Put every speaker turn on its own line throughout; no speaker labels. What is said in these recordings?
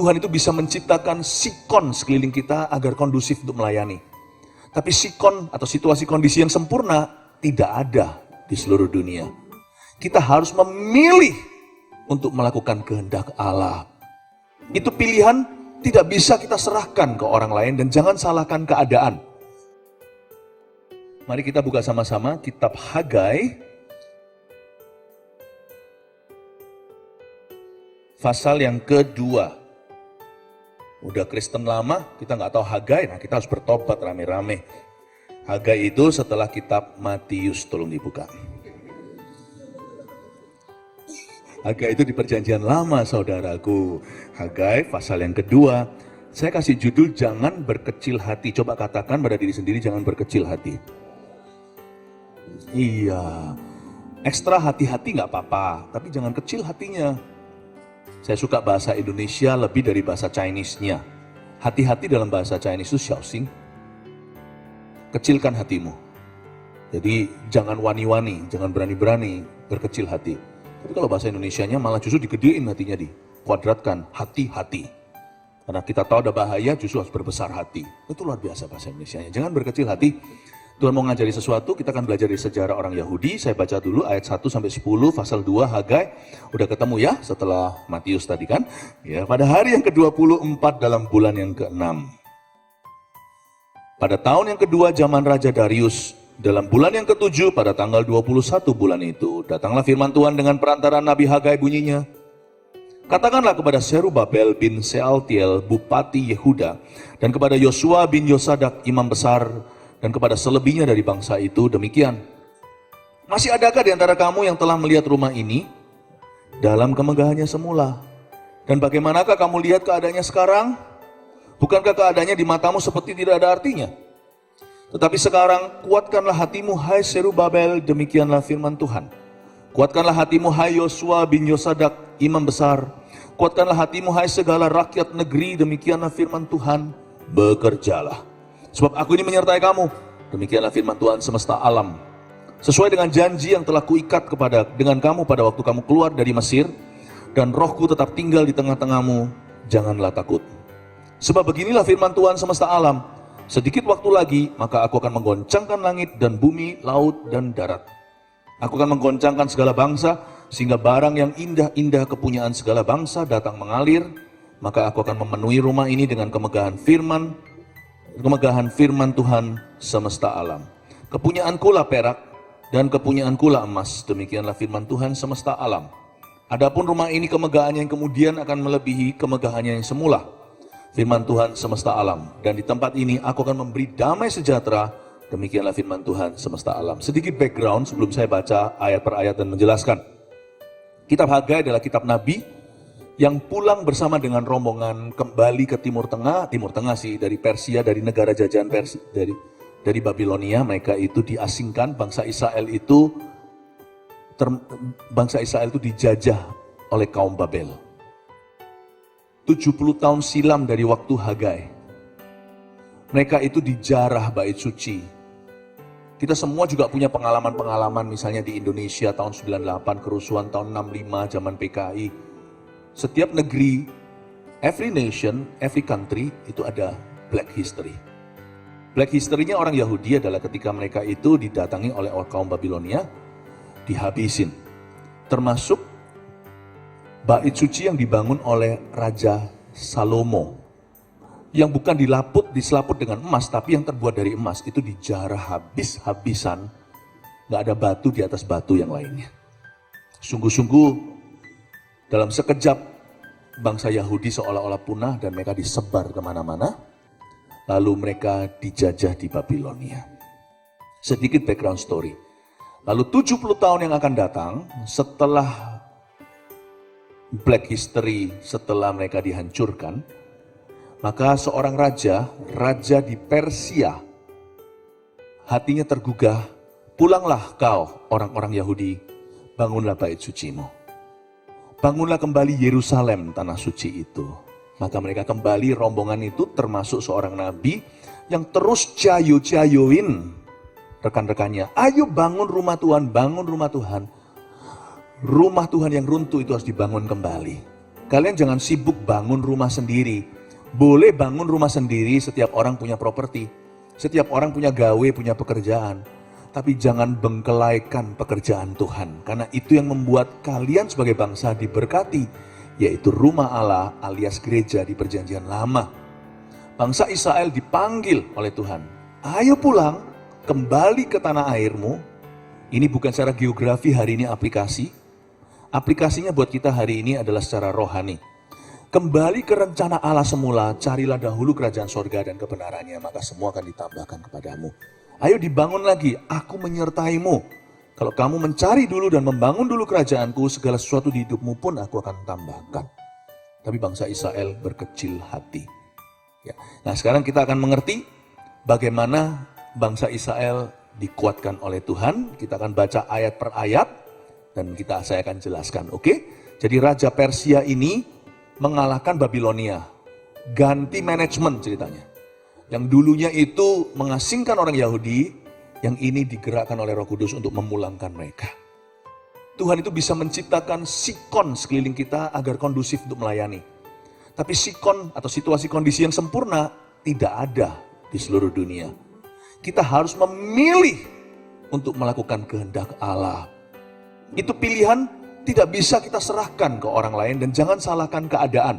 Tuhan itu bisa menciptakan sikon sekeliling kita agar kondusif untuk melayani. Tapi sikon atau situasi kondisi yang sempurna tidak ada di seluruh dunia. Kita harus memilih untuk melakukan kehendak Allah. Itu pilihan tidak bisa kita serahkan ke orang lain dan jangan salahkan keadaan. Mari kita buka sama-sama kitab Hagai. Pasal yang kedua. Udah Kristen lama, kita nggak tahu Hagai, nah kita harus bertobat rame-rame. Hagai itu setelah kitab Matius, tolong dibuka. Hagai itu di perjanjian lama saudaraku. Hagai pasal yang kedua, saya kasih judul jangan berkecil hati. Coba katakan pada diri sendiri jangan berkecil hati. Iya, ekstra hati-hati nggak apa-apa, tapi jangan kecil hatinya. Saya suka bahasa Indonesia lebih dari bahasa Chinese-nya. Hati-hati dalam bahasa Chinese itu xiaoxing. Kecilkan hatimu. Jadi jangan wani-wani, jangan berani-berani berkecil hati. Tapi kalau bahasa Indonesianya malah justru digedein hatinya, dikuadratkan, hati-hati. Karena kita tahu ada bahaya, justru harus berbesar hati. Itu luar biasa bahasa Indonesianya. Jangan berkecil hati. Tuhan mau ngajari sesuatu, kita akan belajar dari sejarah orang Yahudi. Saya baca dulu ayat 1-10, pasal 2 Hagai. Udah ketemu ya setelah Matius tadi kan? Ya, pada hari yang ke-24 dalam bulan yang ke-6. Pada tahun yang kedua zaman Raja Darius, dalam bulan yang ke-7 pada tanggal 21 bulan itu, datanglah firman Tuhan dengan perantaraan Nabi Hagai bunyinya. Katakanlah kepada Serubabel bin Sealtiel, Bupati Yehuda, dan kepada Yosua bin Yosadak, Imam Besar, dan kepada selebihnya dari bangsa itu demikian. Masih adakah di antara kamu yang telah melihat rumah ini dalam kemegahannya semula? Dan bagaimanakah kamu lihat keadaannya sekarang? Bukankah keadaannya di matamu seperti tidak ada artinya? Tetapi sekarang kuatkanlah hatimu hai Serubabel, demikianlah firman Tuhan. Kuatkanlah hatimu hai Yosua bin Yosadak, imam besar. Kuatkanlah hatimu hai segala rakyat negeri, demikianlah firman Tuhan. Bekerjalah. Sebab aku ini menyertai kamu, demikianlah firman Tuhan semesta alam. Sesuai dengan janji yang telah kuikat dengan kamu pada waktu kamu keluar dari Mesir, dan rohku tetap tinggal di tengah-tengahmu, janganlah takut. Sebab beginilah firman Tuhan semesta alam, sedikit waktu lagi, maka aku akan menggoncangkan langit dan bumi, laut dan darat. Aku akan menggoncangkan segala bangsa, sehingga barang yang indah-indah kepunyaan segala bangsa datang mengalir, maka aku akan memenuhi rumah ini dengan kemegahan firman Tuhan semesta alam. Kepunyaanku lah perak dan kepunyaanku lah emas, demikianlah firman Tuhan semesta alam. Adapun rumah ini kemegahannya yang kemudian akan melebihi kemegahannya yang semula, firman Tuhan semesta alam. Dan di tempat ini aku akan memberi damai sejahtera, demikianlah firman Tuhan semesta alam. Sedikit background sebelum saya baca ayat per ayat dan menjelaskan. Kitab Hagai adalah kitab Nabi yang pulang bersama dengan rombongan kembali ke Timur Tengah sih, dari Persia, dari negara jajahan Persia, dari Babilonia. Mereka itu diasingkan, bangsa Israel itu dijajah oleh kaum Babel. 70 tahun silam dari waktu Hagai. Mereka itu dijarah bait suci. Kita semua juga punya pengalaman-pengalaman, misalnya di Indonesia tahun 98, kerusuhan tahun 65, zaman PKI. Setiap negeri, every nation, every country itu ada black history. Black history-nya orang Yahudi adalah ketika mereka itu didatangi oleh kaum Babilonia, dihabisin. Termasuk bait suci yang dibangun oleh Raja Salomo. Yang bukan diselaput dengan emas, tapi yang terbuat dari emas, itu dijarah habis-habisan. Gak ada batu di atas batu yang lainnya. Sungguh-sungguh dalam sekejap bangsa Yahudi seolah-olah punah dan mereka disebar kemana-mana. Lalu mereka dijajah di Babilonia. Sedikit background story. Lalu 70 tahun yang akan datang setelah black history, setelah mereka dihancurkan, maka seorang raja di Persia, hatinya tergugah, pulanglah kau orang-orang Yahudi, bangunlah bait sucimu. Bangunlah kembali Yerusalem, tanah suci itu. Maka mereka kembali, rombongan itu termasuk seorang nabi yang terus cayo-cayoin rekan-rekannya. Ayo bangun rumah Tuhan, bangun rumah Tuhan. Rumah Tuhan yang runtuh itu harus dibangun kembali. Kalian jangan sibuk bangun rumah sendiri. Boleh bangun rumah sendiri, setiap orang punya properti. Setiap orang punya gawe, punya pekerjaan. Tapi jangan bengkelaikan pekerjaan Tuhan. Karena itu yang membuat kalian sebagai bangsa diberkati. Yaitu rumah Allah alias gereja di perjanjian lama. Bangsa Israel dipanggil oleh Tuhan. Ayo pulang, kembali ke tanah airmu. Ini bukan secara geografi hari ini aplikasi. Aplikasinya buat kita hari ini adalah secara rohani. Kembali ke rencana Allah semula, carilah dahulu kerajaan sorga dan kebenarannya, maka semua akan ditambahkan kepadamu. Ayo dibangun lagi, aku menyertaimu. Kalau kamu mencari dulu dan membangun dulu kerajaanku, segala sesuatu di hidupmu pun aku akan tambahkan. Tapi bangsa Israel berkecil hati. Ya. Nah sekarang kita akan mengerti bagaimana bangsa Israel dikuatkan oleh Tuhan. Kita akan baca ayat per ayat dan saya akan jelaskan. Oke? Jadi Raja Persia ini mengalahkan Babilonia. Ganti manajemen ceritanya. Yang dulunya itu mengasingkan orang Yahudi, yang ini digerakkan oleh Roh Kudus untuk memulangkan mereka. Tuhan itu bisa menciptakan sikon sekeliling kita agar kondusif untuk melayani. Tapi sikon atau situasi kondisi yang sempurna tidak ada di seluruh dunia. Kita harus memilih untuk melakukan kehendak Allah. Itu pilihan tidak bisa kita serahkan ke orang lain dan jangan salahkan keadaan.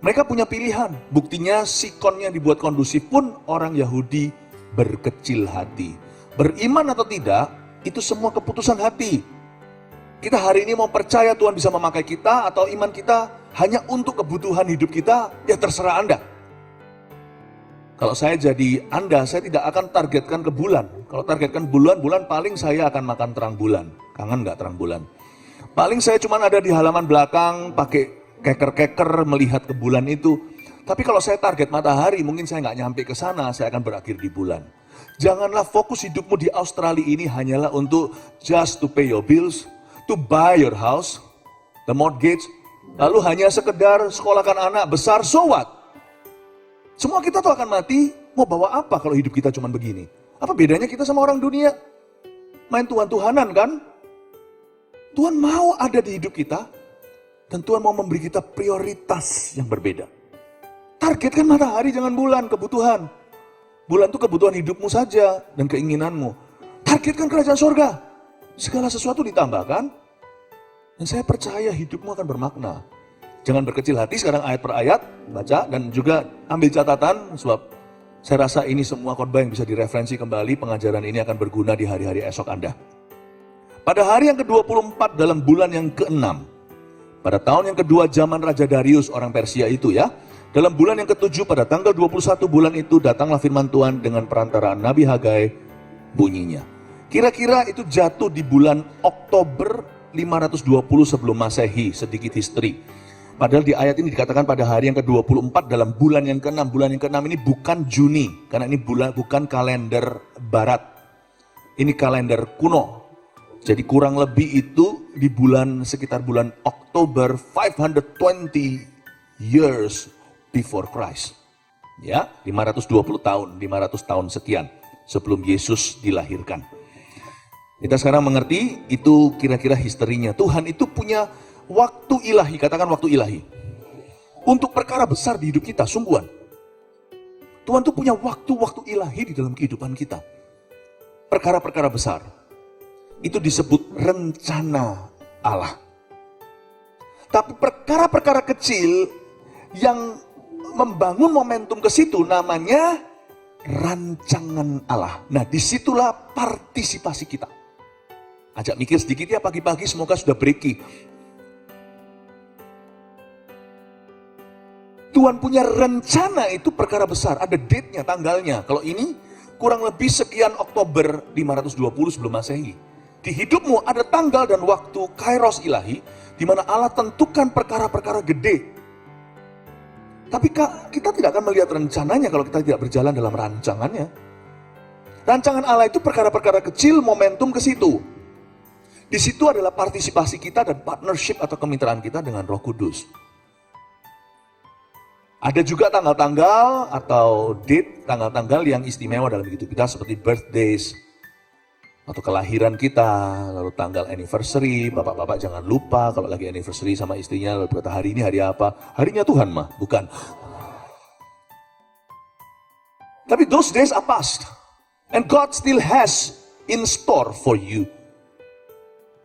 Mereka punya pilihan, buktinya sikonnya dibuat kondusif pun orang Yahudi berkecil hati. Beriman atau tidak, itu semua keputusan hati. Kita hari ini mau percaya Tuhan bisa memakai kita atau iman kita hanya untuk kebutuhan hidup kita, ya terserah Anda. Kalau saya jadi Anda, saya tidak akan targetkan ke bulan. Kalau targetkan bulan paling saya akan makan terang bulan. Kangen gak terang bulan? Paling saya cuma ada di halaman belakang, pakai keker-keker melihat ke bulan itu. Tapi kalau saya target matahari, mungkin saya nggak nyampe ke sana, saya akan berakhir di bulan. Janganlah fokus hidupmu di Australia ini hanyalah untuk just to pay your bills, to buy your house, the mortgage, lalu hanya sekedar sekolahkan anak besar, so what? Semua kita tuh akan mati, mau bawa apa kalau hidup kita cuma begini? Apa bedanya kita sama orang dunia? Main Tuhan-Tuhanan kan? Tuhan mau ada di hidup kita, dan Tuhan mau memberi kita prioritas yang berbeda. Targetkan matahari, jangan bulan, kebutuhan. Bulan itu kebutuhan hidupmu saja dan keinginanmu. Targetkan kerajaan surga. Segala sesuatu ditambahkan, dan saya percaya hidupmu akan bermakna. Jangan berkecil hati, sekarang ayat per ayat, baca dan juga ambil catatan, sebab saya rasa ini semua khotbah yang bisa direferensi kembali, pengajaran ini akan berguna di hari-hari esok Anda. Pada hari yang ke-24 dalam bulan yang ke-6, pada tahun yang kedua zaman Raja Darius orang Persia itu ya, dalam bulan yang ke-7 pada tanggal 21 bulan itu datanglah firman Tuhan dengan perantaraan Nabi Hagai bunyinya. Kira-kira itu jatuh di bulan Oktober 520 sebelum Masehi, sedikit history. Padahal di ayat ini dikatakan pada hari yang ke-24 dalam bulan yang ke-6. Bulan yang ke-6 ini bukan Juni, karena ini bukan kalender barat. Ini kalender kuno. Jadi kurang lebih itu di sekitar bulan Oktober 520 years before Christ. Ya, 520 tahun, 500 tahun sekian sebelum Yesus dilahirkan. Kita sekarang mengerti itu kira-kira historinya. Tuhan itu punya waktu ilahi, katakan waktu ilahi. Untuk perkara besar di hidup kita, sungguhan. Tuhan itu punya waktu-waktu ilahi di dalam kehidupan kita. Perkara-perkara besar. Itu disebut rencana Allah. Tapi perkara-perkara kecil yang membangun momentum ke situ namanya rancangan Allah. Nah, disitulah partisipasi kita. Ajak mikir sedikit ya pagi-pagi, semoga sudah breaky. Tuhan punya rencana itu perkara besar, ada date-nya, tanggalnya. Kalau ini kurang lebih sekian Oktober 520 sebelum Masehi. Di hidupmu ada tanggal dan waktu kairos ilahi, di mana Allah tentukan perkara-perkara gede. Tapi kita tidak akan melihat rencananya kalau kita tidak berjalan dalam rancangannya. Rancangan Allah itu perkara-perkara kecil, momentum ke situ. Di situ adalah partisipasi kita dan partnership atau kemitraan kita dengan Roh Kudus. Ada juga tanggal-tanggal atau date, tanggal-tanggal yang istimewa dalam hidup kita seperti birthdays, Atau kelahiran kita, lalu tanggal anniversary, bapak-bapak jangan lupa kalau lagi anniversary sama istrinya, lalu berkata hari ini hari apa? Harinya Tuhan mah, bukan. Tapi those days are past. And God still has in store for you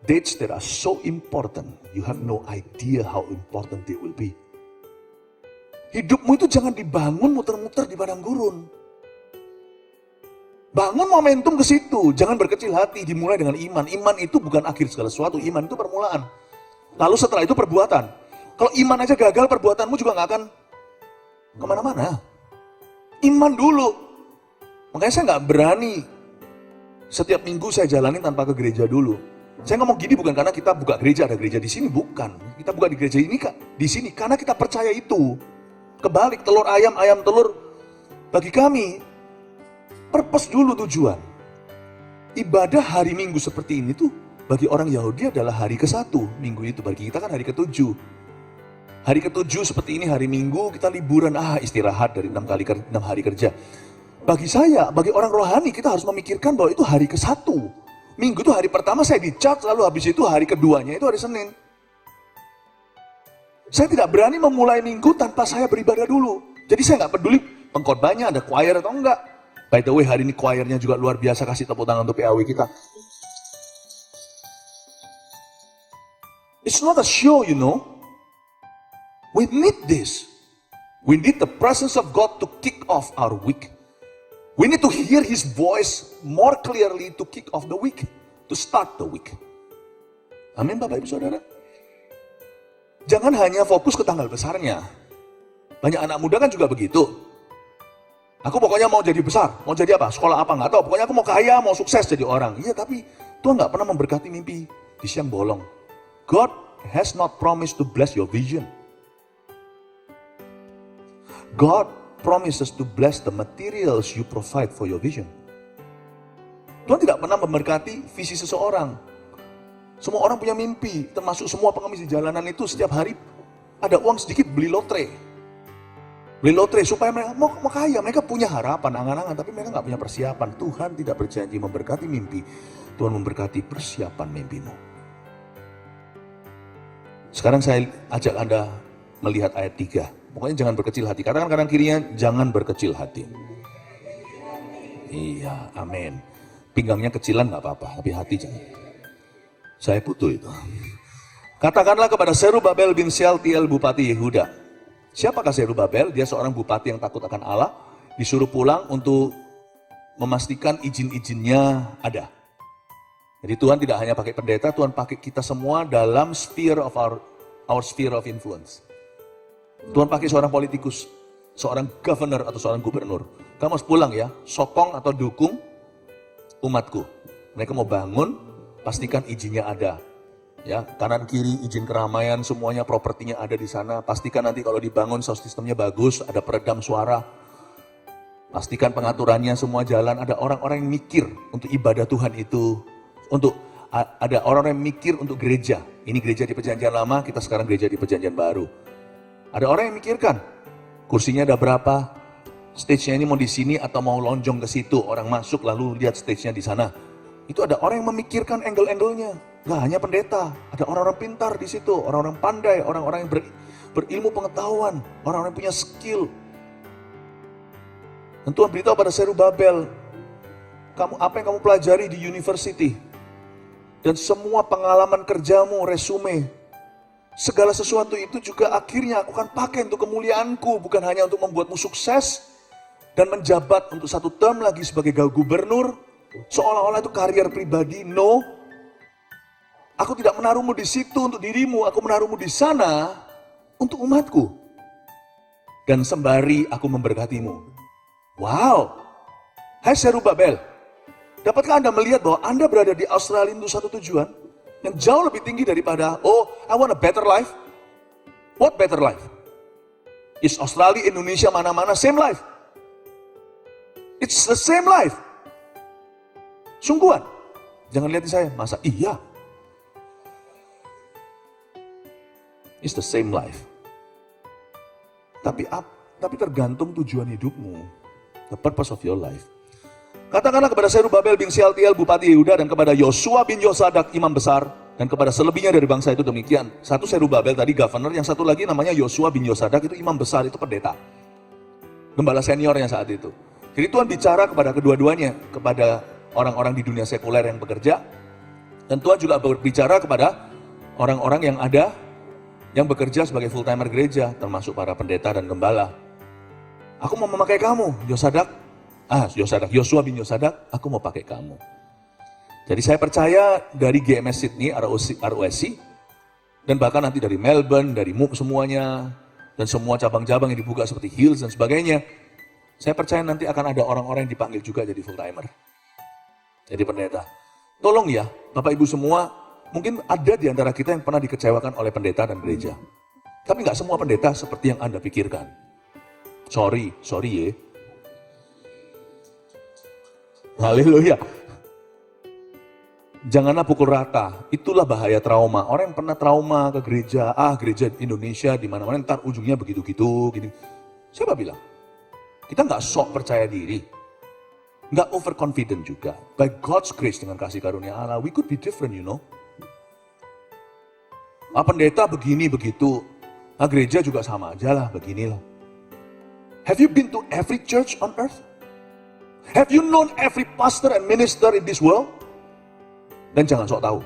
dates that are so important. You have no idea how important they will be. Hidupmu itu jangan dibangun muter-muter di padang gurun. Bangun momentum ke situ, jangan berkecil hati, dimulai dengan iman. Iman itu bukan akhir segala sesuatu, iman itu permulaan. Lalu setelah itu perbuatan. Kalau iman aja gagal, perbuatanmu juga gak akan kemana-mana. Iman dulu. Makanya saya gak berani setiap minggu saya jalani tanpa ke gereja dulu. Saya ngomong gini bukan karena kita buka gereja, ada gereja di sini, bukan. Kita buka di gereja ini di sini karena kita percaya itu. Kebalik, telur ayam, ayam telur. Bagi kami, purpose dulu tujuan. Ibadah hari Minggu seperti ini tuh bagi orang Yahudi adalah hari ke-1 minggu itu. Bagi kita kan hari ke-7. Hari ke-7 seperti ini hari Minggu kita liburan, istirahat dari 6 hari kerja. Bagi saya, bagi orang rohani kita harus memikirkan bahwa itu hari ke-1. Minggu itu hari pertama saya di-charge, lalu habis itu hari keduanya itu hari Senin. Saya tidak berani memulai minggu tanpa saya beribadah dulu. Jadi saya nggak peduli pengkhotbahnya ada choir atau enggak. By the way, hari ini choirnya juga luar biasa, kasih tepuk tangan untuk PAW kita. It's not a show, you know. We need this. We need the presence of God to kick off our week. We need to hear His voice more clearly to kick off the week, to start the week. Amin Bapak Ibu Saudara. Jangan hanya fokus ke tanggal besarnya. Banyak anak muda kan juga begitu. Aku pokoknya mau jadi besar, mau jadi apa, sekolah apa, nggak tahu. Pokoknya aku mau kaya, mau sukses jadi orang. Iya, tapi Tuhan nggak pernah memberkati mimpi di siang bolong. God has not promised to bless your vision. God promises to bless the materials you provide for your vision. Tuhan tidak pernah memberkati visi seseorang. Semua orang punya mimpi, termasuk semua pengemis di jalanan itu setiap hari ada uang sedikit beli lotre. Beli lotre supaya mereka mau kaya, mereka punya harapan, angan-angan, tapi mereka nggak punya persiapan. Tuhan tidak berjanji memberkati mimpi, Tuhan memberkati persiapan mimpimu. Sekarang saya ajak Anda melihat ayat 3. Pokoknya jangan berkecil hati. Katakan kanan kirinya, jangan berkecil hati. Iya, amin. Pinggangnya kecilan nggak apa-apa, tapi hati jangan. Saya butuh itu. Katakanlah kepada Zerubabel bin Shealtiel Bupati Yehuda. Siapakah Zerubabel? Dia seorang bupati yang takut akan Allah. Disuruh pulang untuk memastikan izin-izinnya ada. Jadi Tuhan tidak hanya pakai pendeta, Tuhan pakai kita semua dalam sphere of our sphere of influence. Tuhan pakai seorang politikus, seorang governor atau seorang gubernur. Kamu harus pulang ya, sokong atau dukung umatku. Mereka mau bangun, pastikan izinnya ada. Ya, kanan kiri izin keramaian semuanya, propertinya ada di sana. Pastikan nanti kalau dibangun sound sistemnya bagus, ada peredam suara. Pastikan pengaturannya semua jalan. Ada orang-orang yang mikir untuk ibadah Tuhan itu, ada orang-orang yang mikir untuk gereja. Ini gereja di Perjanjian Lama, kita sekarang gereja di Perjanjian Baru. Ada orang yang mikirkan kursinya ada berapa, stage-nya ini mau di sini atau mau lonjong ke situ. Orang masuk lalu lihat stage-nya di sana. Itu ada orang yang memikirkan angle-angle-nya. Gak hanya pendeta, ada orang-orang pintar di situ, orang-orang pandai, orang-orang yang berilmu pengetahuan, orang-orang yang punya skill. Dan Tuhan beritahu pada Zerubabel, apa yang kamu pelajari di university, dan semua pengalaman kerjamu, resume, segala sesuatu itu juga akhirnya aku akan pakai untuk kemuliaanku, bukan hanya untuk membuatmu sukses dan menjabat untuk 1 term lagi sebagai gubernur, seolah-olah itu karier pribadi. No, aku tidak menaruhmu di situ untuk dirimu, aku menaruhmu di sana untuk umatku. Dan sembari aku memberkatimu. Wow, hai Zerubabel, dapatkah Anda melihat bahwa Anda berada di Australia untuk satu tujuan yang jauh lebih tinggi daripada, I want a better life. What better life? Is Australia, Indonesia, mana-mana same life? It's the same life. Sungguhan. Jangan lihat saya, masa iya? It's the same life. Tapi tergantung tujuan hidupmu. The purpose of your life. Katakanlah kepada Zerubabel bin Shealtiel Bupati Yehuda dan kepada Yosua bin Yosadak Imam Besar dan kepada selebihnya dari bangsa itu demikian. Satu Zerubabel tadi governor, yang satu lagi namanya Yosua bin Yosadak itu Imam Besar, itu pendeta. Gembala seniornya saat itu. Jadi Tuhan bicara kepada kedua-duanya, kepada orang-orang di dunia sekuler yang bekerja, dan Tuhan juga berbicara kepada orang-orang yang ada, yang bekerja sebagai full-timer gereja, termasuk para pendeta dan gembala. Aku mau memakai kamu, Yosua bin Yosadak, aku mau pakai kamu. Jadi saya percaya dari GMS Sydney, ROSC, dan bahkan nanti dari Melbourne, dari MUP semuanya, dan semua cabang-cabang yang dibuka seperti Hills dan sebagainya, saya percaya nanti akan ada orang-orang yang dipanggil juga jadi full-timer. Jadi pendeta. Tolong ya, Bapak Ibu semua, mungkin ada di antara kita yang pernah dikecewakan oleh pendeta dan gereja. Tapi nggak semua pendeta seperti yang Anda pikirkan. Sorry ya. Haleluya. Janganlah pukul rata. Itulah bahaya trauma. Orang yang pernah trauma ke gereja, gereja Indonesia di mana-mana ntar ujungnya begitu-gitu, gini. Siapa bilang? Kita nggak sok percaya diri, nggak overconfident juga. By God's grace, dengan kasih karunia Allah, we could be different, you know. Pendeta begini begitu, gereja juga sama aja lah, beginilah. Have you been to every church on earth? Have you known every pastor and minister in this world? Dan jangan sok tahu.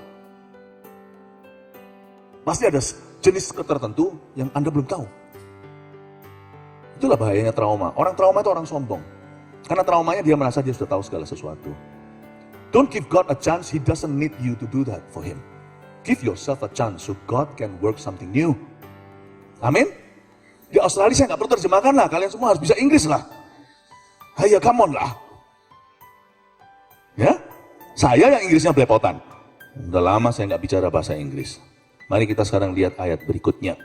Pasti ada jenis tertentu yang Anda belum tahu. Itulah bahayanya trauma. Orang trauma itu orang sombong. Karena traumanya dia merasa dia sudah tahu segala sesuatu. Don't give God a chance, He doesn't need you to do that for Him. Give yourself a chance so God can work something new. Amin? Di Australia saya nggak perlu terjemahkan lah, kalian semua harus bisa Inggris lah. Ayo, come on lah. Ya, saya yang Inggrisnya belepotan. Udah lama saya nggak bicara bahasa Inggris. Mari kita sekarang lihat ayat berikutnya.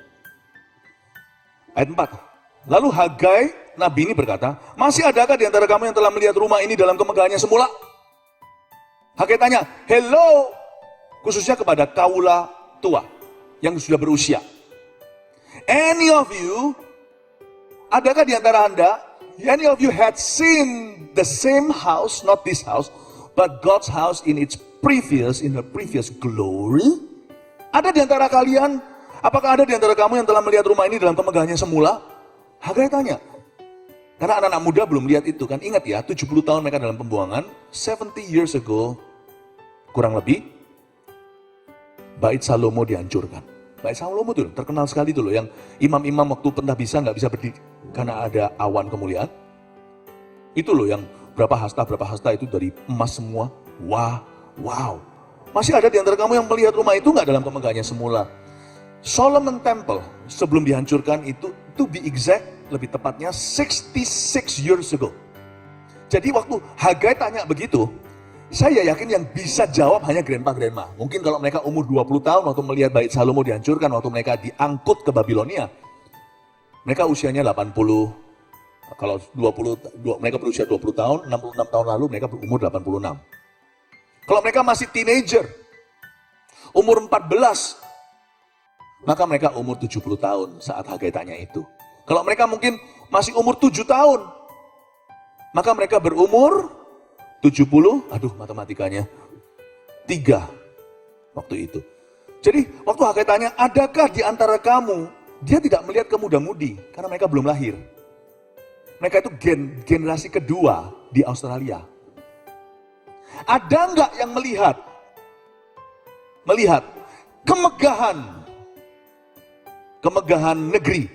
Ayat 4. Lalu Hagai, Nabi ini berkata, masih adakah di antara kamu yang telah melihat rumah ini dalam kemegahannya semula? Hagai tanya, hello, khususnya kepada kaula tua yang sudah berusia. Any of you, adakah di antara Anda, any of you had seen the same house, not this house, but God's house in her previous glory? Ada di antara kalian, apakah ada di antara kamu yang telah melihat rumah ini dalam kemegahannya semula? Hagai tanya. Karena anak-anak muda belum lihat itu kan. Ingat ya, 70 tahun mereka dalam pembuangan, 70 years ago, kurang lebih, Bait Salomo dihancurkan. Bait Salomo tuh terkenal sekali tuh loh, yang imam-imam waktu pentahbisan nggak bisa berdiri karena ada awan kemuliaan. Itu loh yang berapa hasta itu dari emas semua. Wow. Masih ada di antara kamu yang melihat rumah itu nggak dalam kemegahannya semula? Solomon Temple sebelum dihancurkan itu, to be exact, lebih tepatnya 66 years ago. Jadi waktu Hagai tanya begitu, saya yakin yang bisa jawab hanya grandpa. Mungkin kalau mereka umur 20 tahun waktu melihat Bait Salomo dihancurkan, waktu mereka diangkut ke Babilonia, mereka usianya 80. Kalau mereka berusia 20 tahun, 66 tahun lalu mereka berumur 86. Kalau mereka masih teenager, umur 14, maka mereka umur 70 tahun saat Hagai tanya itu. Kalau mereka mungkin masih umur 7 tahun, maka mereka berumur 70, matematikanya, 3 waktu itu. Jadi waktu Hagai tanya, adakah di antara kamu, dia tidak melihat ke muda-mudi, karena mereka belum lahir. Mereka itu generasi kedua di Australia. Ada nggak yang melihat kemegahan negeri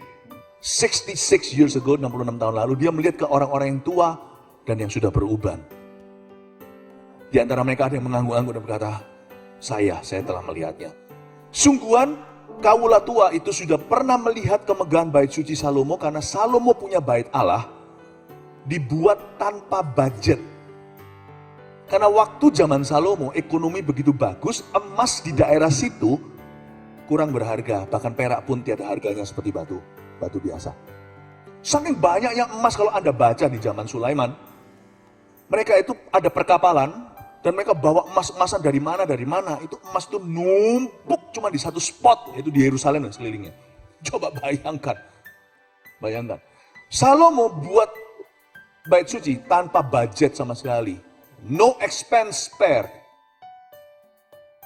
66 years ago, 66 tahun lalu, dia melihat ke orang-orang yang tua dan yang sudah beruban. Di antara mereka ada yang mengangguk-angguk dan berkata, saya telah melihatnya. Sungguhan kaula tua itu sudah pernah melihat kemegahan bait suci Salomo, karena Salomo punya bait Allah dibuat tanpa budget. Karena waktu zaman Salomo ekonomi begitu bagus, emas di daerah situ kurang berharga, bahkan perak pun tiada harganya seperti batu biasa. Saking banyaknya emas, kalau Anda baca di zaman Sulaiman, mereka itu ada perkapalan dan mereka bawa emas-emasan dari mana, itu emas itu numpuk cuma di satu spot, yaitu di Yerusalem dan sekelilingnya. Coba bayangkan. Salomo buat bait suci tanpa budget sama sekali. No expense spared.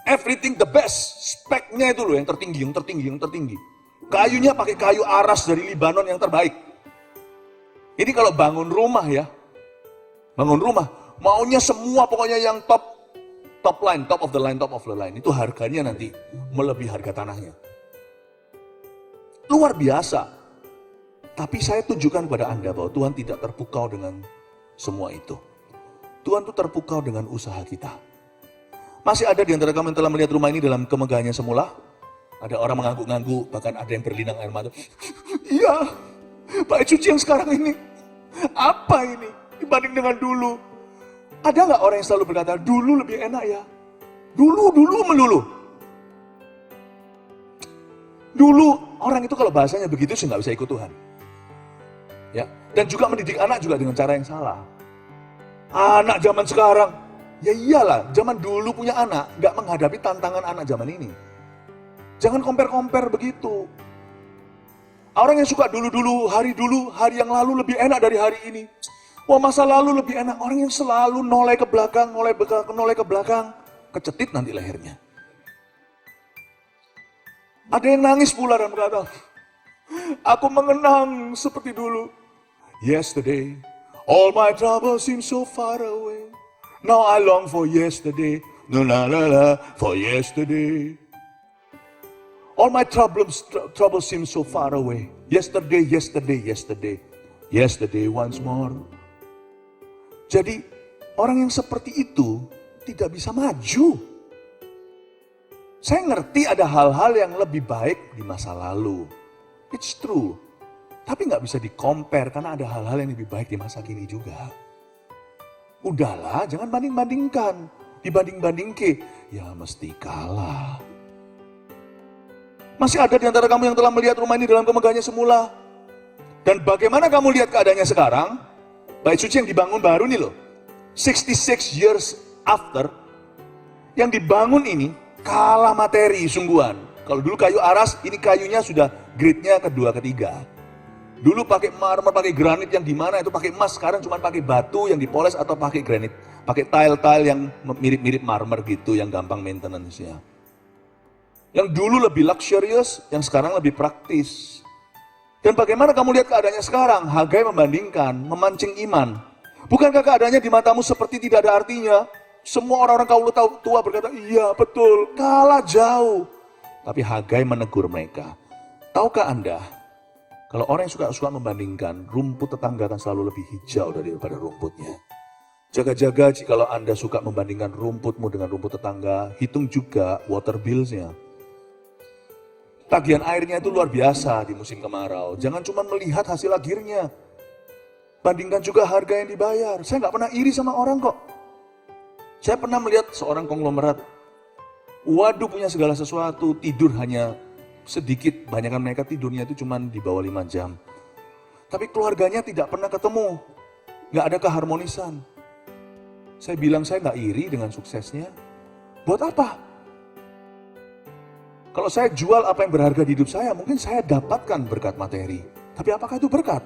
Everything the best. Speknya itu loh yang tertinggi. Kayunya pakai kayu aras dari Libanon yang terbaik. Ini kalau bangun rumah ya. Bangun rumah. Maunya semua pokoknya yang top of the line. Itu harganya nanti melebihi harga tanahnya. Luar biasa. Tapi saya tunjukkan kepada Anda bahwa Tuhan tidak terpukau dengan semua itu. Tuhan itu terpukau dengan usaha kita. Masih ada di antara kamu yang telah melihat rumah ini dalam kemegahannya semula? Ada orang mengangguk-ngangguk, bahkan ada yang berlinang air mata. Iya, bait suci yang sekarang ini. Apa ini dibanding dengan dulu? Ada nggak orang yang selalu berkata, dulu lebih enak ya? Dulu melulu. Dulu orang itu kalau bahasanya begitu sih nggak bisa ikut Tuhan. Ya, dan juga mendidik anak juga dengan cara yang salah. Anak zaman sekarang, ya iyalah, zaman dulu punya anak nggak menghadapi tantangan anak zaman ini. Jangan compare begitu. Orang yang suka dulu, hari yang lalu lebih enak dari hari ini. Wah, masa lalu lebih enak. Orang yang selalu noleh ke belakang, kecetit nanti lehernya. Ada yang nangis pula dan berkata, aku mengenang seperti dulu. Yesterday, all my troubles seem so far away. Now I long for yesterday. For yesterday. All my troubles seem so far away. Yesterday. Yesterday once more. Jadi, orang yang seperti itu tidak bisa maju. Saya ngerti ada hal-hal yang lebih baik di masa lalu. It's true. Tapi nggak bisa di-compare karena ada hal-hal yang lebih baik di masa kini juga. Udahlah, jangan banding-bandingkan. Dibanding-bandingke, ya mesti kalah. Masih ada di antara kamu yang telah melihat rumah ini dalam kemegahannya semula. Dan bagaimana kamu lihat keadaannya sekarang? Bait suci yang dibangun baru nih loh. 66 years after. Yang dibangun ini kalah materi sungguhan. Kalau dulu kayu aras, ini kayunya sudah grade-nya kedua, ketiga. Dulu pakai marmer, pakai granit yang dimana itu pakai emas. Sekarang cuma pakai batu yang dipoles atau pakai granit. Pakai tile-tile yang mirip-mirip marmer gitu, yang gampang maintenance-nya. Yang dulu lebih luxurious, yang sekarang lebih praktis. Dan bagaimana kamu lihat keadaannya sekarang? Hagai membandingkan, memancing iman. Bukankah keadaannya di matamu seperti tidak ada artinya? Semua orang-orang kaum tua berkata, iya betul, kalah jauh. Tapi Hagai menegur mereka. Tahukah Anda, kalau orang yang suka membandingkan, rumput tetangga akan selalu lebih hijau daripada rumputnya. Jaga-jaga jikalau Anda suka membandingkan rumputmu dengan rumput tetangga, hitung juga water bills-nya. Tagihan airnya itu luar biasa di musim kemarau. Jangan cuma melihat hasil akhirnya. Bandingkan juga harga yang dibayar. Saya nggak pernah iri sama orang kok. Saya pernah melihat seorang konglomerat. Waduh, punya segala sesuatu, tidur hanya sedikit. Banyakan mereka tidurnya itu cuma di bawah 5 jam. Tapi keluarganya tidak pernah ketemu. Nggak ada keharmonisan. Saya bilang saya nggak iri dengan suksesnya. Buat apa? Kalau saya jual apa yang berharga di hidup saya, mungkin saya dapatkan berkat materi. Tapi apakah itu berkat?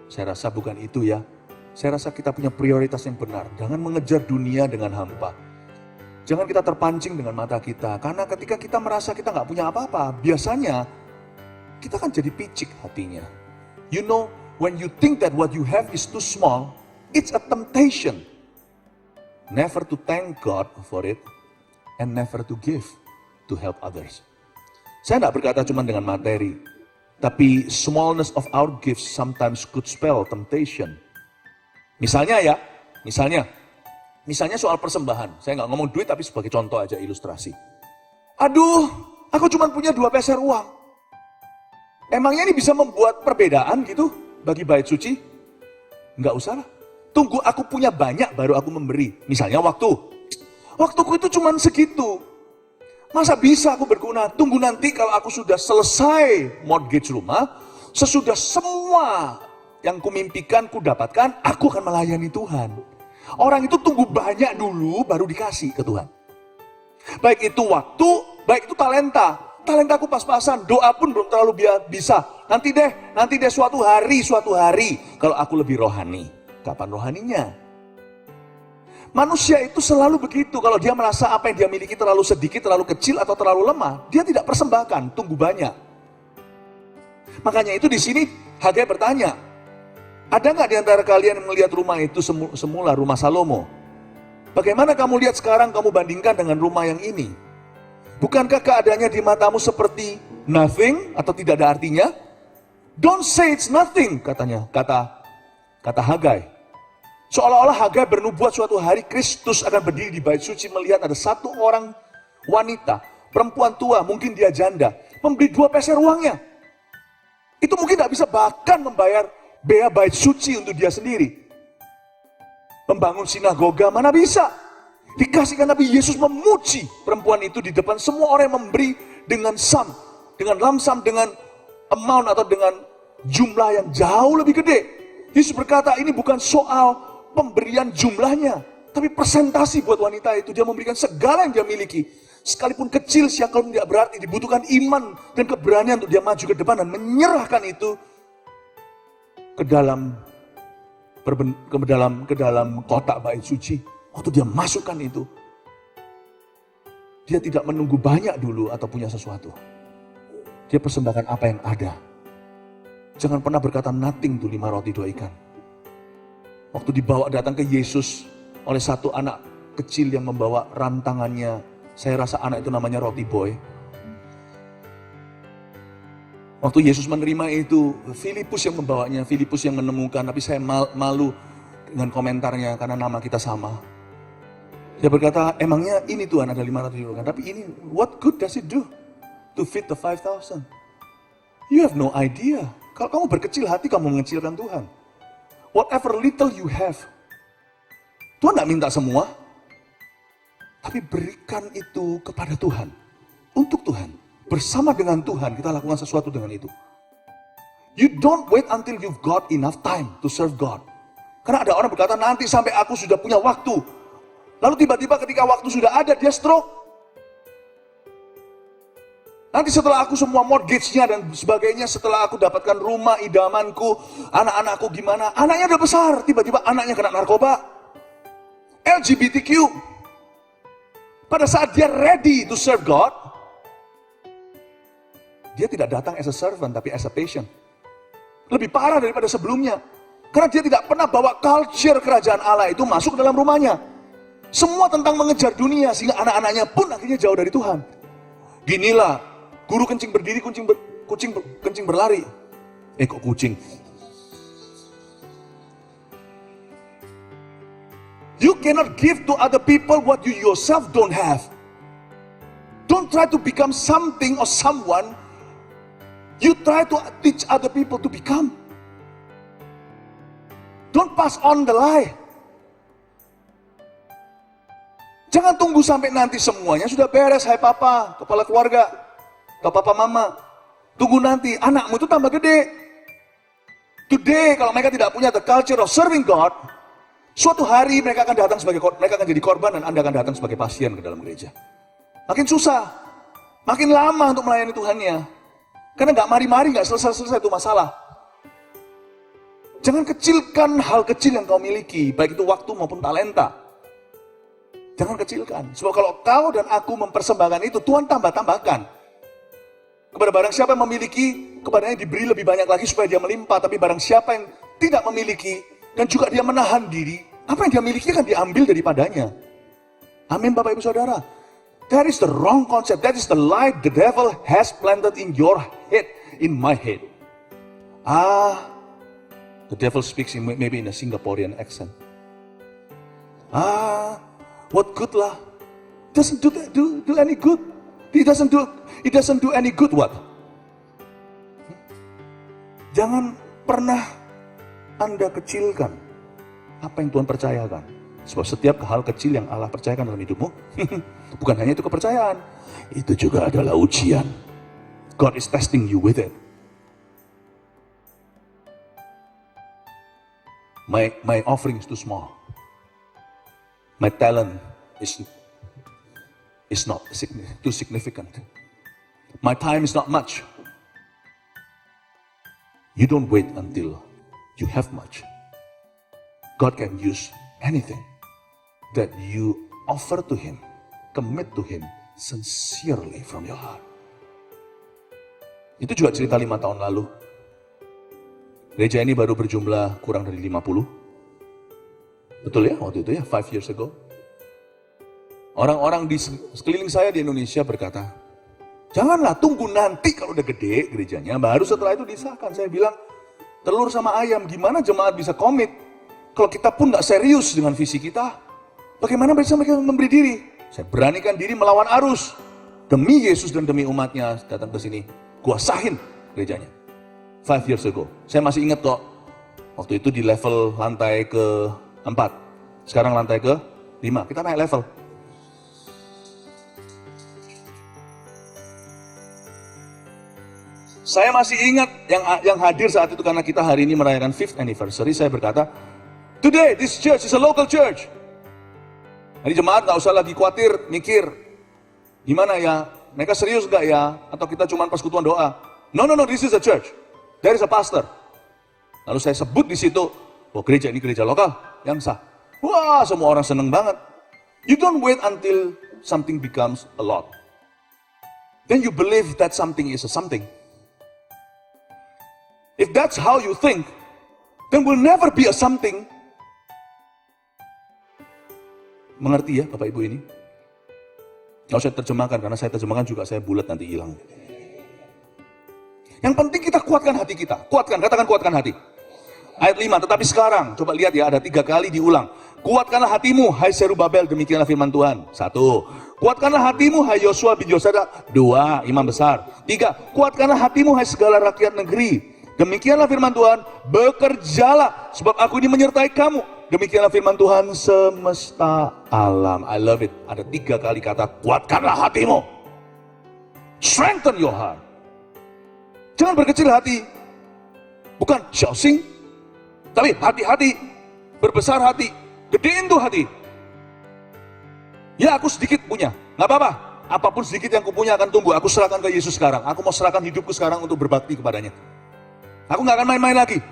Saya rasa bukan itu ya. Saya rasa kita punya prioritas yang benar. Jangan mengejar dunia dengan hampa. Jangan kita terpancing dengan mata kita. Karena ketika kita merasa kita nggak punya apa-apa, biasanya kita kan jadi picik hatinya. You know, when you think that what you have is too small, it's a temptation. Never to thank God for it, and never to give to help others. Saya tidak berkata cuma dengan materi, tapi smallness of our gifts sometimes could spell temptation. Misalnya soal persembahan. Saya nggak ngomong duit, tapi sebagai contoh aja ilustrasi. Aduh, aku cuma punya 2 peser uang. Emangnya ini bisa membuat perbedaan gitu bagi bait suci? Nggak usah lah. Tunggu aku punya banyak baru aku memberi. Misalnya waktu. Waktuku itu cuma segitu. Masa bisa aku berguna? Tunggu nanti kalau aku sudah selesai mortgage rumah, sesudah semua yang kumimpikan, kudapatkan, aku akan melayani Tuhan. Orang itu tunggu banyak dulu baru dikasih ke Tuhan. Baik itu waktu, baik itu talenta. Talentaku pas-pasan, doa pun belum terlalu bisa. Nanti deh suatu hari kalau aku lebih rohani. Kapan rohaninya? Manusia itu selalu begitu, kalau dia merasa apa yang dia miliki terlalu sedikit, terlalu kecil, atau terlalu lemah, dia tidak persembahkan, tunggu banyak. Makanya itu di sini Hagai bertanya, ada nggak di antara kalian yang melihat rumah itu semula rumah Salomo? Bagaimana kamu lihat sekarang, kamu bandingkan dengan rumah yang ini? Bukankah keadaannya di matamu seperti nothing atau tidak ada artinya? Don't say it's nothing, katanya, kata Hagai. Seolah-olah Hagai bernubuat suatu hari Kristus akan berdiri di bait suci melihat ada satu orang wanita, perempuan tua, mungkin dia janda, memberi 2 peser uangnya. Itu mungkin tidak bisa bahkan membayar bea bait suci untuk dia sendiri. Membangun sinagoga mana bisa. Dikasihkan Nabi Yesus memuji perempuan itu di depan semua orang yang memberi dengan lamsam, dengan amount atau dengan jumlah yang jauh lebih gede. Yesus berkata ini bukan soal pemberian jumlahnya, tapi presentasi buat wanita itu. Dia memberikan segala yang dia miliki, sekalipun kecil, sekalipun tidak berarti. Dibutuhkan iman dan keberanian untuk dia maju ke depan dan menyerahkan itu ke dalam kotak bait suci. Waktu dia masukkan itu, dia tidak menunggu banyak dulu atau punya sesuatu. Dia persembahkan apa yang ada. Jangan pernah berkata nothing tuh 5 roti 2 ikan. Waktu dibawa datang ke Yesus oleh satu anak kecil yang membawa rantangannya, saya rasa anak itu namanya Roti Boy. Waktu Yesus menerima itu, Filipus yang membawanya, Filipus yang menemukan, tapi saya malu dengan komentarnya karena nama kita sama. Dia berkata, emangnya ini Tuhan ada 500 ribu kan? Tapi ini, what good does it do to feed the 5,000? You have no idea. Kalau kamu berkecil hati, kamu mengecilkan Tuhan. Whatever little you have, Tuhan tidak minta semua, tapi berikan itu kepada Tuhan, untuk Tuhan. Bersama dengan Tuhan, kita lakukan sesuatu dengan itu. You don't wait until you've got enough time to serve God. Karena ada orang berkata, nanti sampai aku sudah punya waktu. Lalu tiba-tiba ketika waktu sudah ada, dia stroke. Nanti setelah aku semua mortgage-nya dan sebagainya, setelah aku dapatkan rumah idamanku, anak-anakku gimana, anaknya udah besar, tiba-tiba anaknya kena narkoba, LGBTQ. Pada saat dia ready to serve God, dia tidak datang as a servant, tapi as a patient. Lebih parah daripada sebelumnya. Karena dia tidak pernah bawa culture kerajaan Allah itu masuk ke dalam rumahnya. Semua tentang mengejar dunia, sehingga anak-anaknya pun akhirnya jauh dari Tuhan. Ginilah, guru kencing berdiri, kencing berlari. Kok kucing? You cannot give to other people what you yourself don't have. Don't try to become something or someone. You try to teach other people to become. Don't pass on the lie. Jangan tunggu sampai nanti semuanya sudah beres, hai papa, kepala keluarga, atau papa mama. Tunggu nanti, anakmu itu tambah gede. Today, kalau mereka tidak punya the culture of serving God, suatu hari mereka akan jadi korban dan Anda akan datang sebagai pasien ke dalam gereja. Makin susah, makin lama untuk melayani Tuhannya. Karena nggak mari-mari, nggak selesai-selesai itu masalah. Jangan kecilkan hal kecil yang kau miliki, baik itu waktu maupun talenta. Jangan kecilkan. Sebab kalau kau dan aku mempersembahkan itu, Tuhan tambah-tambahkan. Kepada barang siapa yang memiliki, kepadanya diberi lebih banyak lagi supaya dia melimpah. Tapi barang siapa yang tidak memiliki, dan juga dia menahan diri, apa yang dia miliki akan diambil daripadanya. Amin Bapak Ibu Saudara. That is the wrong concept. That is the lie the devil has planted in your head, in my head. The devil speaks maybe in a Singaporean accent. What good lah? Doesn't do any good. It doesn't do any good. What? Jangan pernah Anda kecilkan apa yang Tuhan percayakan. Sebab setiap hal kecil yang Allah percayakan dalam hidupmu, bukan hanya itu kepercayaan, itu juga adalah ujian. God is testing you with it. My offering is too small. My talent is not too significant. My time is not much. You don't wait until you have much. God can use anything. that you offer to Him, commit to Him sincerely from your heart. Itu juga cerita 5 tahun lalu. Gereja ini baru berjumlah kurang dari 50. Betul ya, waktu itu ya, 5 years ago. Orang-orang di sekeliling saya di Indonesia berkata, janganlah tunggu nanti kalau udah gede gerejanya, baru setelah itu disahkan. Saya bilang, telur sama ayam, gimana jemaat bisa komit? Kalau kita pun gak serius dengan visi kita, bagaimana bisa mereka memberi diri? Saya beranikan diri melawan arus. Demi Yesus dan demi umatnya datang ke sini. Gua sahin gerejanya. 5 years ago. Saya masih ingat kok. Waktu itu di level lantai ke-4. Sekarang lantai ke-5. Kita naik level. Saya masih ingat yang hadir saat itu karena kita hari ini merayakan 5th anniversary. Saya berkata, today this church is a local church. Jadi jemaat gak usah lagi khawatir, mikir. Gimana ya? Mereka serius gak ya? Atau kita cuma persekutuan doa? No, this is a church. There is a pastor. Lalu saya sebut di situ, oh gereja ini gereja lokal yang sah. Wah, semua orang seneng banget. You don't wait until something becomes a lot. Then you believe that something is a something. If that's how you think, then will never be a something. Mengerti ya Bapak Ibu ini? Nggak usah terjemahkan, karena saya terjemahkan juga saya bulat nanti hilang. Yang penting kita kuatkan hati kita. Kuatkan, katakan kuatkan hati. Ayat 5, tetapi sekarang, coba lihat ya, ada 3 kali diulang. Kuatkanlah hatimu, hai Serubabel, demikianlah firman Tuhan. 1. Kuatkanlah hatimu, hai Yosua bin Yosadak. 2. Imam besar. 3. Kuatkanlah hatimu, hai segala rakyat negeri. Demikianlah firman Tuhan, bekerjalah, sebab aku ini menyertai kamu. Demikianlah firman Tuhan semesta alam. I love it. Ada 3 kali kata, kuatkanlah hatimu. Strengthen your heart. Jangan berkecil hati. Bukan shousing, tapi hati-hati. Berbesar hati. Gedein tuh hati. Ya aku sedikit punya, gak apa-apa. Apapun sedikit yang kupunya akan tumbuh. Aku serahkan ke Yesus sekarang. Aku mau serahkan hidupku sekarang untuk berbakti kepadanya. Aku gak akan main-main lagi.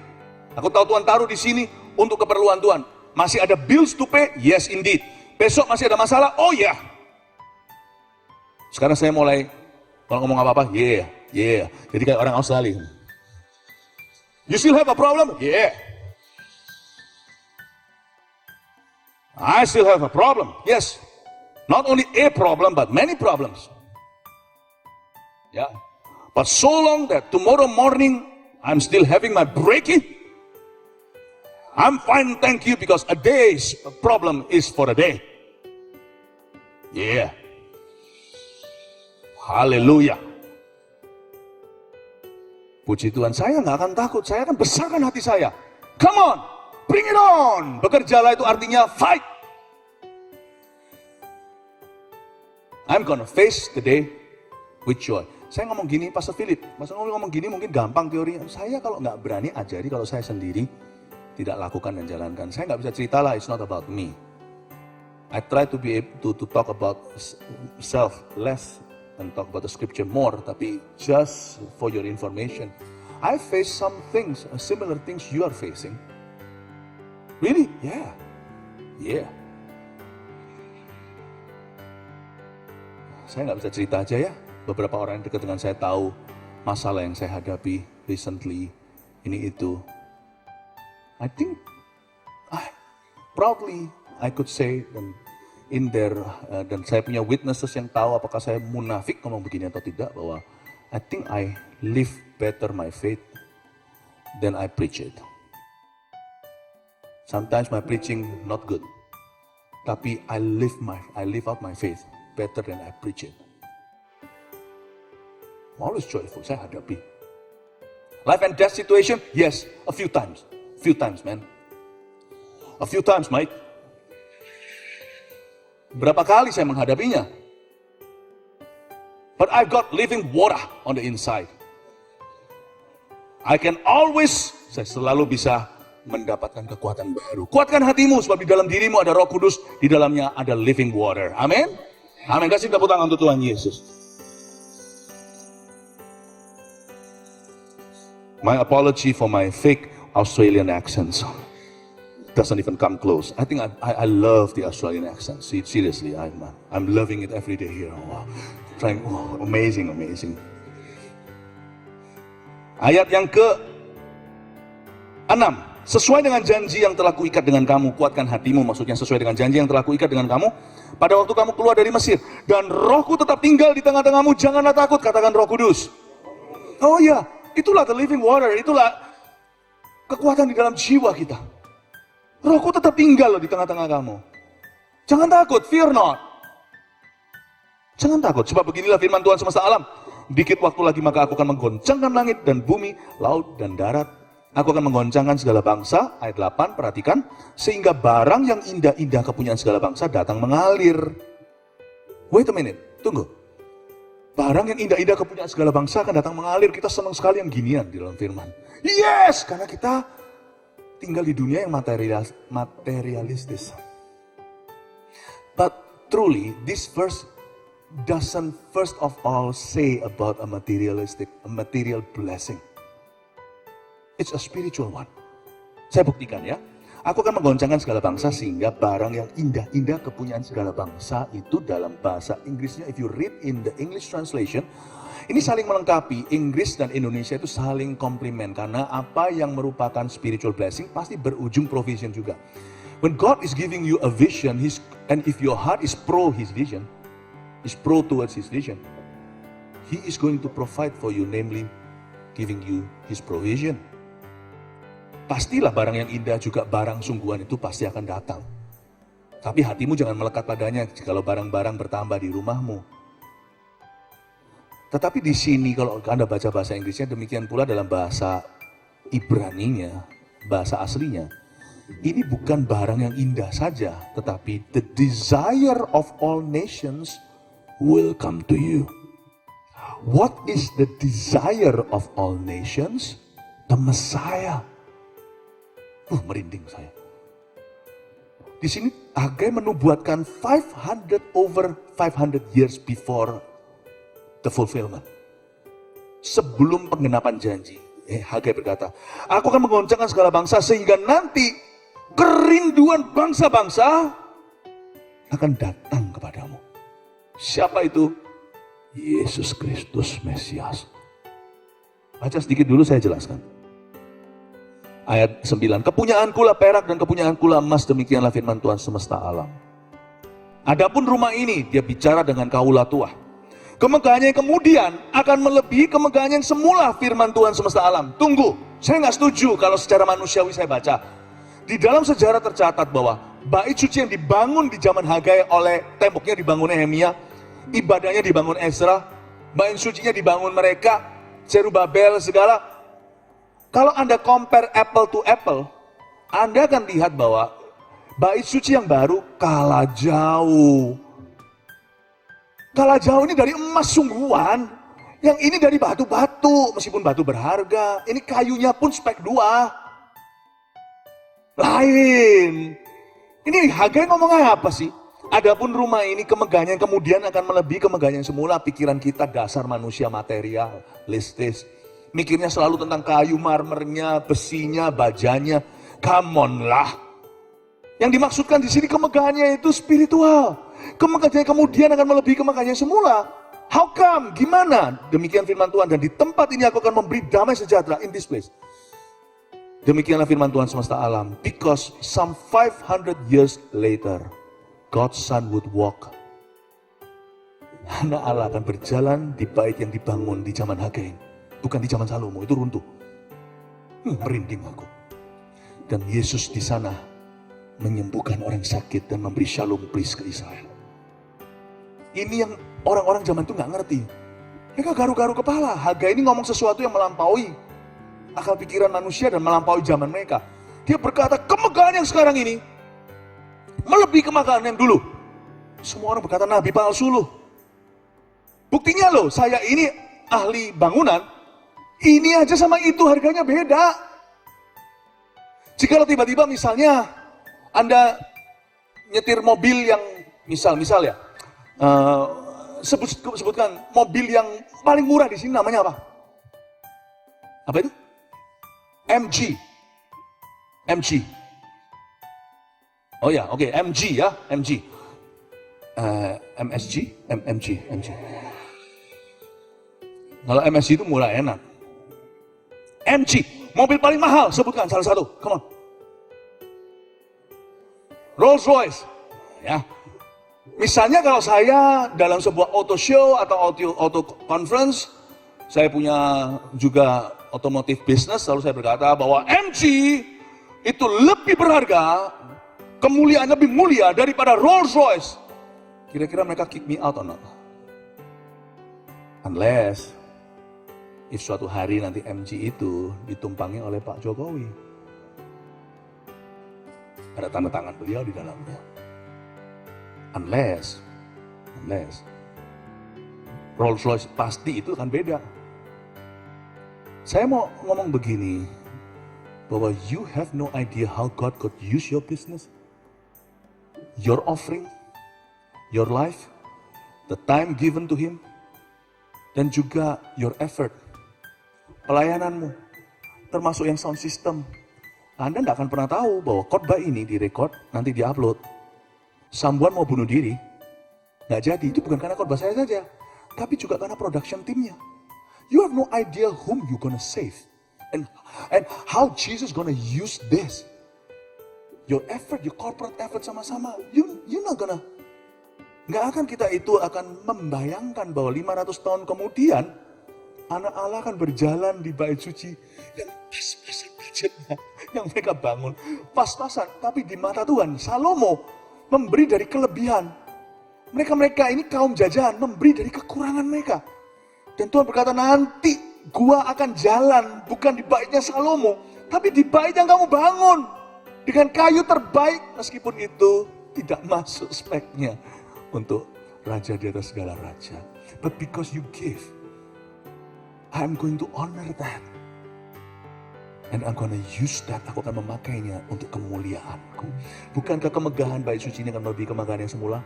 Aku tahu Tuhan taruh di sini untuk keperluan Tuhan. Masih ada bills to pay? Yes indeed. Besok masih ada masalah? Oh ya. Yeah. Sekarang saya mulai, kalau ngomong apa-apa, yeah. Jadi kayak orang Australia. You still have a problem? Yeah. I still have a problem. Yes. Not only a problem, but many problems. Yeah. But so long that tomorrow morning, I'm still having my breaking. I'm fine, thank you, because a day's problem is for a day. Yeah. Haleluya. Puji Tuhan, saya nggak akan takut, saya akan besarkan hati saya. Come on, bring it on. Bekerjalah itu artinya fight. I'm gonna face the day with joy. Saya ngomong gini, Pastor Philip, ngomong gini mungkin gampang teorinya. Saya kalau nggak berani ajari, kalau saya sendiri tidak lakukan dan jalankan. Saya nggak bisa cerita lah, it's not about me. I try to be able to talk about self less and talk about the scripture more, tapi just for your information, I face some things, similar things you are facing. Really? Yeah. Saya nggak bisa cerita aja ya. Beberapa orang yang dekat dengan saya tahu masalah yang saya hadapi recently, ini itu. I think, proudly I could say, dan saya punya witnesses yang tahu apakah saya munafik ngomong begini atau tidak, bahwa I think I live better my faith than I preach it. Sometimes my preaching not good, tapi I live out my faith better than I preach it. I'm always joyful, saya hadapi. Life and death situation, yes, a few times, man. A few times, Mike. Berapa kali saya menghadapinya. But I've got living water on the inside. I can always, saya selalu bisa mendapatkan kekuatan baru. Kuatkan hatimu, sebab di dalam dirimu ada Roh Kudus, di dalamnya ada living water. Amin. Amin. Kasih tepuk tangan untuk Tuhan Yesus. My apology for my fake Australian accents. doesn't even come close. I think I love the Australian accent. Seriously, I'm loving it every day here. Wow. Trying, amazing. Ayat yang ke-6. Sesuai dengan janji yang telah kuikat dengan kamu, kuatkan hatimu, maksudnya sesuai dengan janji yang telah kuikat dengan kamu, pada waktu kamu keluar dari Mesir, dan rohku tetap tinggal di tengah-tengahmu, janganlah takut, katakan Roh Kudus. Oh ya, itulah the living water, itulah kekuatan di dalam jiwa kita. Rohku tetap tinggal di tengah-tengah kamu. Jangan takut, fear not. Jangan takut, sebab beginilah firman Tuhan semesta alam. Dikit waktu lagi maka aku akan menggoncangkan langit dan bumi, laut dan darat. Aku akan menggoncangkan segala bangsa, ayat 8, perhatikan. Sehingga barang yang indah-indah kepunyaan segala bangsa datang mengalir. Wait a minute, tunggu. Barang yang indah-indah kepunyaan segala bangsa akan datang mengalir. Kita senang sekali yang ginian di dalam firman. Yes, karena kita tinggal di dunia yang materialistis. But truly, this verse doesn't first of all say about a material blessing. It's a spiritual one. Saya buktikan ya. Aku akan menggoncangkan segala bangsa sehingga barang yang indah-indah kepunyaan segala bangsa itu dalam bahasa Inggrisnya, if you read in the English translation, ini saling melengkapi. Inggris dan Indonesia itu saling komplement karena apa yang merupakan spiritual blessing pasti berujung provision juga. When God is giving you a vision, and if your heart is pro His vision, is pro towards His vision, He is going to provide for you, namely giving you His provision. Pastilah barang yang indah juga barang sungguhan itu pasti akan datang. Tapi hatimu jangan melekat padanya jikalau barang-barang bertambah di rumahmu. Tetapi di sini kalau Anda baca bahasa Inggrisnya, demikian pula dalam bahasa Ibraninya, bahasa aslinya. Ini bukan barang yang indah saja, tetapi the desire of all nations will come to you. What is the desire of all nations? The Messiah. Merinding saya. Di sini Hagai menubuatkan 500 years before the fulfillment. Sebelum penggenapan janji. Hagai berkata, aku akan menggoncangkan segala bangsa sehingga nanti kerinduan bangsa-bangsa akan datang kepadamu. Siapa itu? Yesus Kristus Mesias. Baca sedikit dulu, saya jelaskan. Ayat 9, kepunyaanku lah perak dan kepunyaanku lah emas, demikianlah firman Tuhan semesta alam. Adapun rumah ini, dia bicara dengan kaula tua. Kemegahannya kemudian akan melebihi kemegahan yang semula, firman Tuhan semesta alam. Tunggu, saya nggak setuju kalau secara manusiawi saya baca. Di dalam sejarah tercatat bahwa bait suci yang dibangun di zaman Hagai oleh temboknya dibangun Nehemia, ibadahnya dibangun Ezra, bait sucinya dibangun mereka, Zerubabel segala. Kalau Anda compare apple to apple, Anda akan lihat bahwa bait suci yang baru kalah jauh. Kalah jauh ini dari emas sungguhan, yang ini dari batu-batu, meskipun batu berharga, ini kayunya pun spek 2. Lain. Ini Hagai ngomong apa sih? Adapun rumah ini kemegahannya kemudian akan melebihi kemegahan yang semula. Pikiran kita dasar manusia material, listis. Mikirnya selalu tentang kayu, marmernya, besinya, bajanya. Come on lah. Yang dimaksudkan di sini kemegahannya itu spiritual. Kemegahannya kemudian akan melebihi kemegahannya semula. How come? Gimana? Demikian firman Tuhan. Dan di tempat ini aku akan memberi damai sejahtera in this place. Demikianlah firman Tuhan semesta alam. Because some 500 years later, God's Son would walk. Anak Allah akan berjalan di bait yang dibangun di zaman Hagai. Bukan di zaman Salomo, itu runtuh. Merinding aku. Dan Yesus di sana menyembuhkan orang sakit dan memberi shalom peace ke Israel. Ini yang orang-orang zaman itu nggak ngerti. Mereka garu-garu kepala. Hagai ini ngomong sesuatu yang melampaui akal pikiran manusia dan melampaui zaman mereka. Dia berkata, kemegahan yang sekarang ini melebihi kemegahan yang dulu. Semua orang berkata, nabi palsu loh. Buktinya loh, saya ini ahli bangunan. Ini aja sama itu harganya beda. Jika tiba-tiba misalnya Anda nyetir mobil yang misal ya, sebutkan mobil yang paling murah di sini namanya apa? Apa itu? MG. Oh ya, oke, MG ya, MG. MG. Kalau MSG itu mulai enak. MG, mobil paling mahal, sebutkan salah satu, come on. Rolls Royce, ya. Misalnya kalau saya dalam sebuah auto show atau auto conference, saya punya juga otomotif business, lalu saya berkata bahwa MG itu lebih berharga, kemuliaan lebih mulia daripada Rolls Royce. Kira-kira mereka kick me out or not? Unless, if suatu hari nanti MG itu ditumpangi oleh Pak Jokowi. Ada tanda tangan beliau di dalamnya. Unless Rolls Royce pasti itu akan beda. Saya mau ngomong begini, bahwa you have no idea how God could use your business, your offering, your life, the time given to Him, dan juga your effort, pelayananmu, termasuk yang sound system. Anda tidak akan pernah tahu bahwa khotbah ini direkod, nanti diupload. Sambuan mau bunuh diri, nggak jadi. Itu bukan karena khotbah saya saja, tapi juga karena production timnya. You have no idea whom you gonna save, and how Jesus gonna use this. Your effort, your corporate effort sama-sama. You not gonna, nggak akan kita itu akan membayangkan bahwa 500 tahun kemudian anak Allah akan berjalan di bait suci yang pas-pasan budgetnya yang mereka bangun, pas-pasan. Tapi di mata Tuhan, Salomo memberi dari kelebihan. Mereka ini kaum jajahan, memberi dari kekurangan mereka. Dan Tuhan berkata, nanti gua akan jalan bukan di baitnya Salomo, tapi di bait yang kamu bangun dengan kayu terbaik, meskipun itu tidak masuk speknya untuk raja di atas segala raja. But because you give, I'm going to honor that. And I'm gonna use that, aku akan memakainya untuk kemuliaanku. Bukankah kemegahan bait suci ini akan melebihi kemegahan yang semula?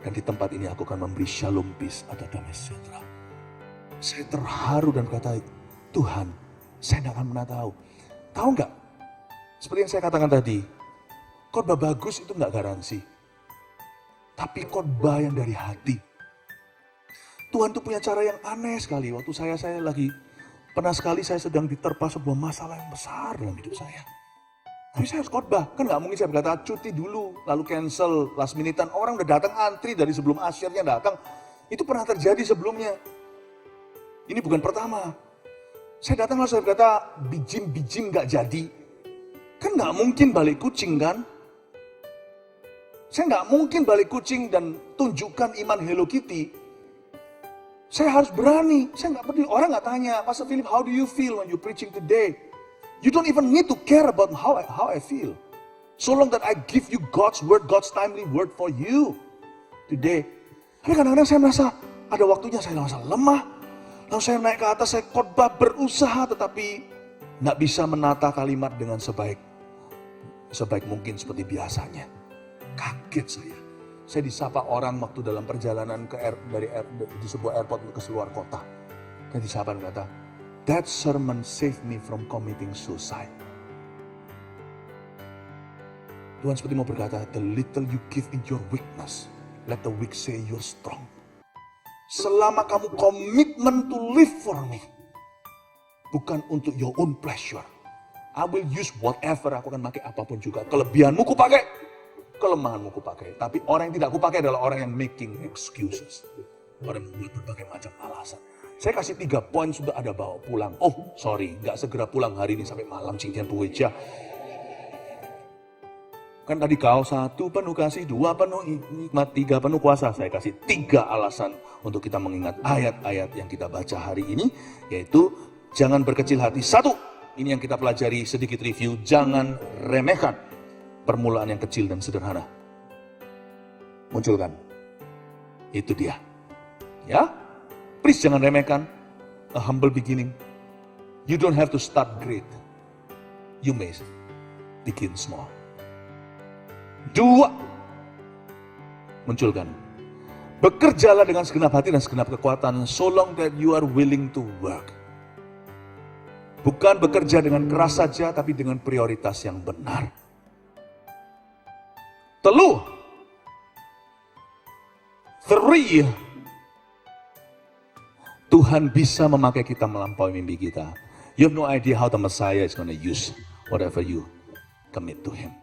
Dan di tempat ini aku akan memberi shalom, peace, atau damai sejahtera. Saya terharu dan kata, Tuhan, saya tidak akan pernah tahu. Tahu nggak? Seperti yang saya katakan tadi, khotbah bagus itu nggak garansi. Tapi khotbah yang dari hati. Tuhan tuh punya cara yang aneh sekali. Waktu saya lagi, pernah sekali saya sedang diterpa sebuah masalah yang besar dalam hidup saya. Tapi saya harus khotbah. Kan nggak mungkin saya berkata cuti dulu, lalu cancel, last minutean. Orang udah datang antri dari sebelum asyirnya datang. Itu pernah terjadi sebelumnya. Ini bukan pertama. Saya datang lalu saya berkata, bijim nggak jadi. Kan nggak mungkin balik kucing kan? Saya nggak mungkin balik kucing dan tunjukkan iman Hello Kitty. Saya harus berani. Saya nggak peduli. Orang nggak tanya, Pastor Philip, how do you feel when you preaching today? You don't even need to care about how I feel. So long that I give you God's word, God's timely word for you today. Tapi kadang-kadang saya merasa ada waktunya saya merasa lemah. Lalu saya naik ke atas, saya khotbah berusaha, tetapi nggak bisa menata kalimat dengan sebaik mungkin seperti biasanya. Kaget saya. Saya disapa orang waktu dalam perjalanan di sebuah airport ke luar kota. Saya disapa dan kata, that sermon saved me from committing suicide. Tuhan seperti mau berkata, the little you give in your weakness, let the weak say you're strong. Selama kamu komitmen to live for me, bukan untuk your own pleasure. I will use whatever, aku akan pakai apapun juga. Kelebihanmu ku pakai, kelemahanmu ku pakai. Tapi orang yang tidak ku pakai adalah orang yang making excuses. Orang yang membuat berbagai macam alasan. Saya kasih 3 poin sudah ada bawa pulang. Oh sorry, gak segera pulang hari ini sampai malam cincin puweja. Kan tadi kau 1 penuh kasih, 2 penuh nikmat, 3 penuh kuasa. Saya kasih 3 alasan untuk kita mengingat ayat-ayat yang kita baca hari ini. Yaitu jangan berkecil hati. 1, ini yang kita pelajari sedikit review. Jangan remehkan permulaan yang kecil dan sederhana. Munculkan. Itu dia. Ya, please jangan remehkan. A humble beginning. You don't have to start great. You may begin small. 2, munculkan. Bekerjalah dengan segenap hati dan segenap kekuatan, so long that you are willing to work. Bukan bekerja dengan keras saja, tapi dengan prioritas yang benar. Telu. 3. Tuhan bisa memakai kita melampaui mimpi kita. You have no idea how the Messiah is going to use whatever you commit to Him.